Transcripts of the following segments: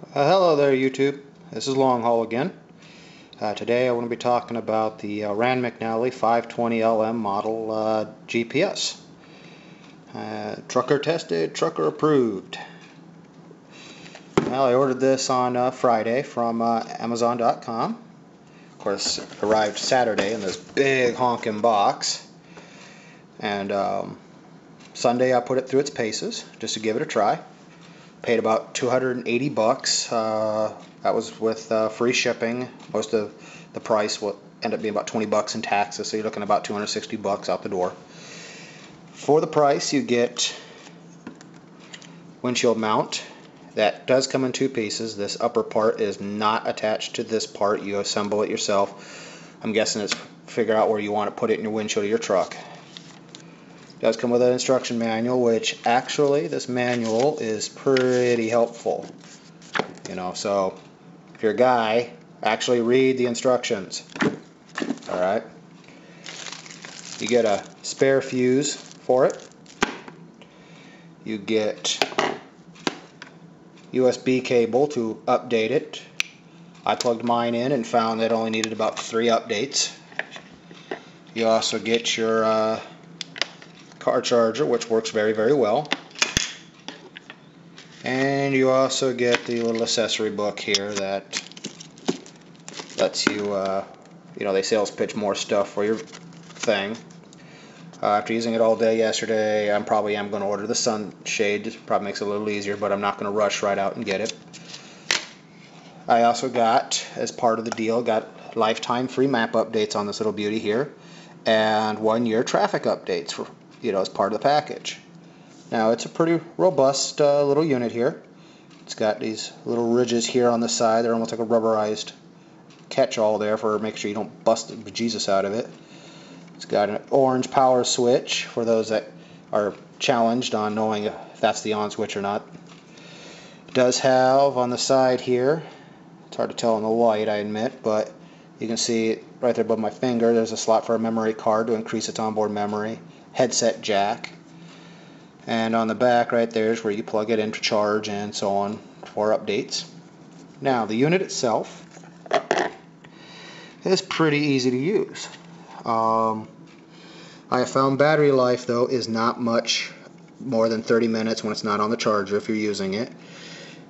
Hello there, YouTube. This is Long Haul again. Today I want to be talking about the Rand McNally 520LM model GPS. Trucker tested, trucker approved. Well, I ordered this on Friday from Amazon.com. Of course, it arrived Saturday in this big honking box. And Sunday I put it through its paces just to give it a try. Paid about $280. That was with free shipping. Most of the price will end up being about $20 in taxes, so you're looking at about $260 out the door. For the price, you get windshield mount. That does come in two pieces. This upper part is not attached to this part. You assemble it yourself. I'm guessing it's figure out where you want to put it in your windshield of your truck. It does come with an instruction manual, which actually this manual is pretty helpful. So if you're a guy, actually read the instructions. Alright. You get a spare fuse for it. You get USB cable to update it. I plugged mine in and found that it only needed about 3 updates. You also get your car charger, which works very, very well. And you also get the little accessory book here that lets you, they sales pitch more stuff for your thing. After using it all day yesterday, I probably am going to order the sunshade. It probably makes it a little easier, but I'm not going to rush right out and get it. I also got, as part of the deal, got lifetime free map updates on this little beauty here, and 1-year traffic updates for, as part of the package. Now, it's a pretty robust little unit here. It's got these little ridges here on the side. They're almost like a rubberized catch-all there for making sure you don't bust the bejesus out of it. It's got an orange power switch for those that are challenged on knowing if that's the on switch or not. It does have on the side here, it's hard to tell in the light, I admit, but you can see right there above my finger, there's a slot for a memory card to increase its onboard memory. Headset jack. And on the back right there is where you plug it in to charge and so on for updates. Now, the unit itself is pretty easy to use. I have found battery life, though, is not much more than 30 minutes when it's not on the charger if you're using it.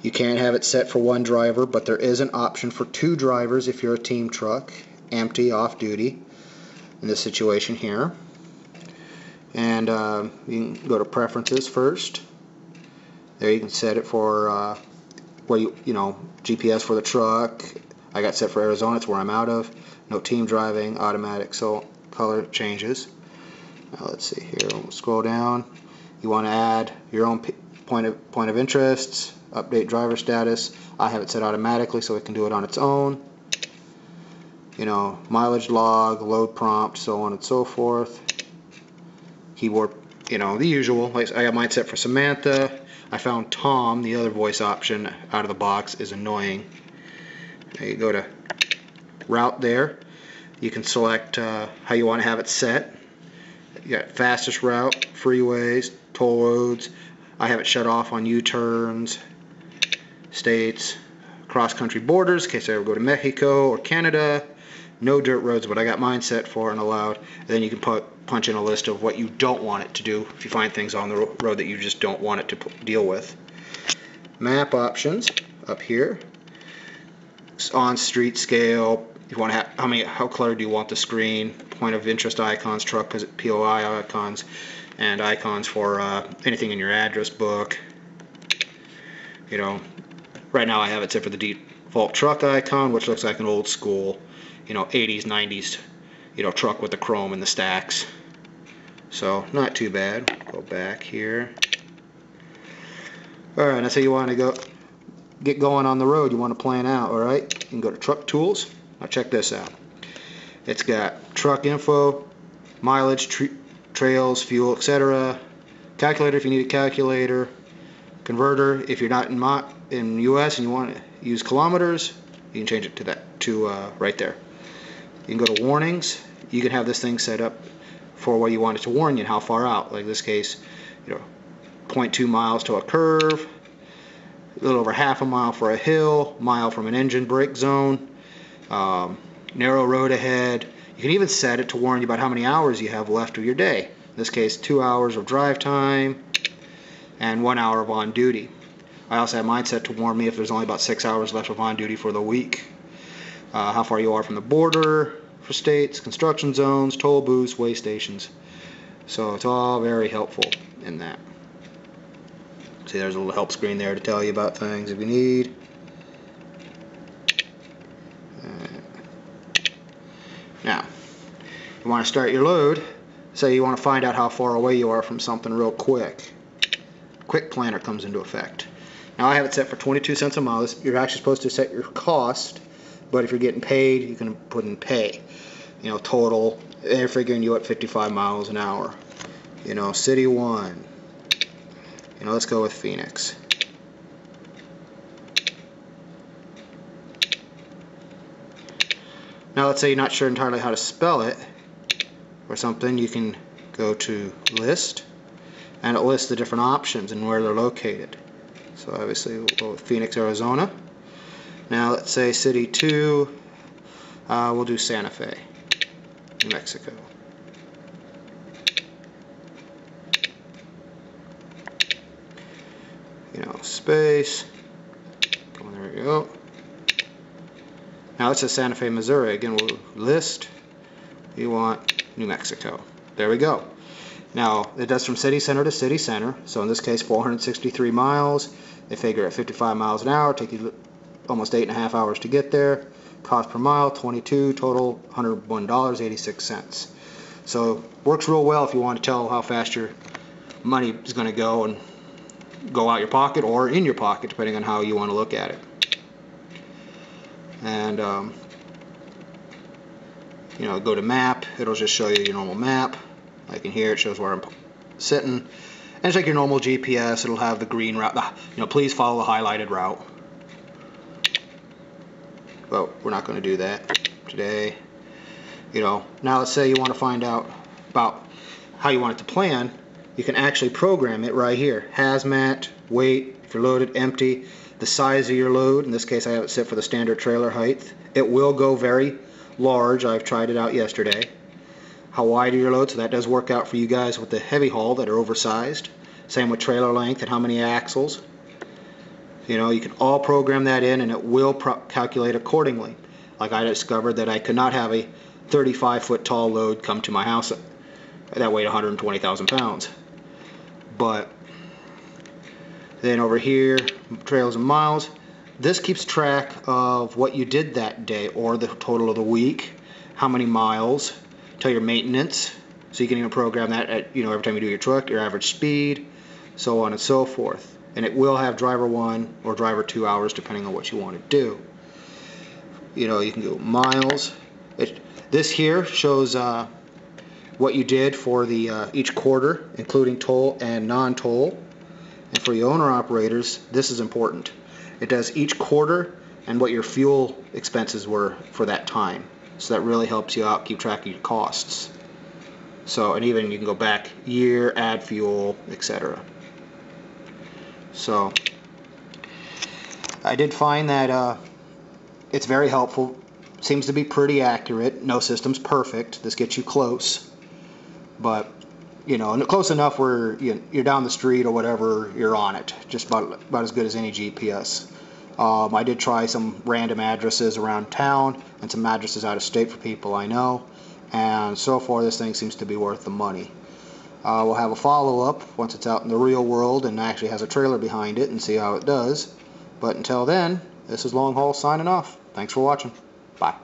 You can't have it set for 1 driver, but there is an option for 2 drivers if you're a team truck, empty, off-duty, in this situation here. And you can go to preferences first. There you can set it for where GPS for the truck. I got set for Arizona, it's where I'm out of. No team driving, automatic, so color changes. Now let's see here. We'll scroll down. You want to add your own point of interest, update driver status. I have it set automatically so it can do it on its own. Mileage log, load prompt, so on and so forth. Keyboard, the usual. Like I got mine set for Samantha. I found Tom, the other voice option out of the box, is annoying. Now you go to route there. You can select how you want to have it set. You got fastest route, freeways, toll roads. I have it shut off on U-turns, states, cross-country borders in case I ever go to Mexico or Canada. No dirt roads, but I got mine set for and allowed. And then you can punch in a list of what you don't want it to do if you find things on the road that you just don't want it to deal with. Map options up here. On street scale. You want to have how cluttered do you want the screen? Point of interest icons, truck POI icons, and icons for anything in your address book. Right now I have it set for the default truck icon, which looks like an old school 80s, 90s, truck with the chrome and the stacks. So, not too bad. Go back here. Alright, that's how you want to get going on the road. You want to plan out, alright? You can go to Truck Tools. Now check this out. It's got truck info, mileage, trails, fuel, etc. Calculator if you need a calculator. Converter if you're not in US and you want to use kilometers, you can change it to right there. You can go to warnings. You can have this thing set up for what you want it to warn you and how far out. Like in this case, 0.2 miles to a curve. a little over half a mile for a hill, mile from an engine brake zone, narrow road ahead. You can even set it to warn you about how many hours you have left of your day. In this case, 2 hours of drive time and 1 hour of on duty. I also have mine set to warn me if there's only about 6 hours left of on duty for the week. How far you are from the border for states, construction zones, toll booths, way stations. So it's all very helpful in that. See, there's a little help screen there to tell you about things if you need. Now, you want to start your load. Say you want to find out how far away you are from something real quick. Quick planner comes into effect. Now I have it set for 22 cents a mile. You're actually supposed to set your cost, but if you're getting paid, you can put in pay. You know, total, they're figuring you at 55 miles an hour. You know, City 1. You know, let's go with Phoenix. Now let's say you're not sure entirely how to spell it or something, you can go to list and it lists the different options and where they're located. So obviously we'll go with Phoenix, Arizona. Now let's say City 2, we'll do Santa Fe, New Mexico. You know, space. There we go. Now it says Santa Fe, Missouri. Again, we'll list. We want New Mexico. There we go. Now it does from city center to city center. So in this case, 463 miles. They figure at 55 miles an hour, take you almost 8.5 hours to get there. Cost per mile, 22. Total, $101.86. So works real well if you want to tell how fast your money is going to go and go out your pocket or in your pocket, depending on how you want to look at it. And you know, go to map. It'll just show you your normal map. Like in here, it shows where I'm sitting. And it's like your normal GPS. It'll have the green route. You know, please follow the highlighted route. But we're not going to do that today. You know, now let's say you want to find out about how you want it to plan. You can actually program it right here. Hazmat, weight, if you're loaded, empty, the size of your load. In this case, I have it set for the standard trailer height. It will go very large. I've tried it out yesterday. How wide are your loads? So that does work out for you guys with the heavy haul that are oversized. Same with trailer length and how many axles. You know, you can all program that in and it will calculate accordingly. Like I discovered that I could not have a 35-foot tall load come to my house that weighed 120,000 pounds. But then over here, trails and miles, this keeps track of what you did that day or the total of the week, how many miles, tell your maintenance, so you can even program that at, you know, every time you do your truck, your average speed, so on and so forth. And it will have driver 1 or driver 2 hours depending on what you want to do. You know, you can go miles. This here shows what you did for the each quarter, including toll and non-toll. And for your owner-operators, this is important. It does each quarter and what your fuel expenses were for that time. So that really helps you out, keep track of your costs. So, and even you can go back year, add fuel, etc. So, I did find that it's very helpful. Seems to be pretty accurate. No system's perfect. This gets you close. But, you know, close enough where you're down the street or whatever, you're on it. Just about as good as any GPS. I did try some random addresses around town and some addresses out of state for people I know. And so far, this thing seems to be worth the money. We'll have a follow-up once it's out in the real world and actually has a trailer behind it and see how it does. But until then, this is Long Haul signing off. Thanks for watching. Bye.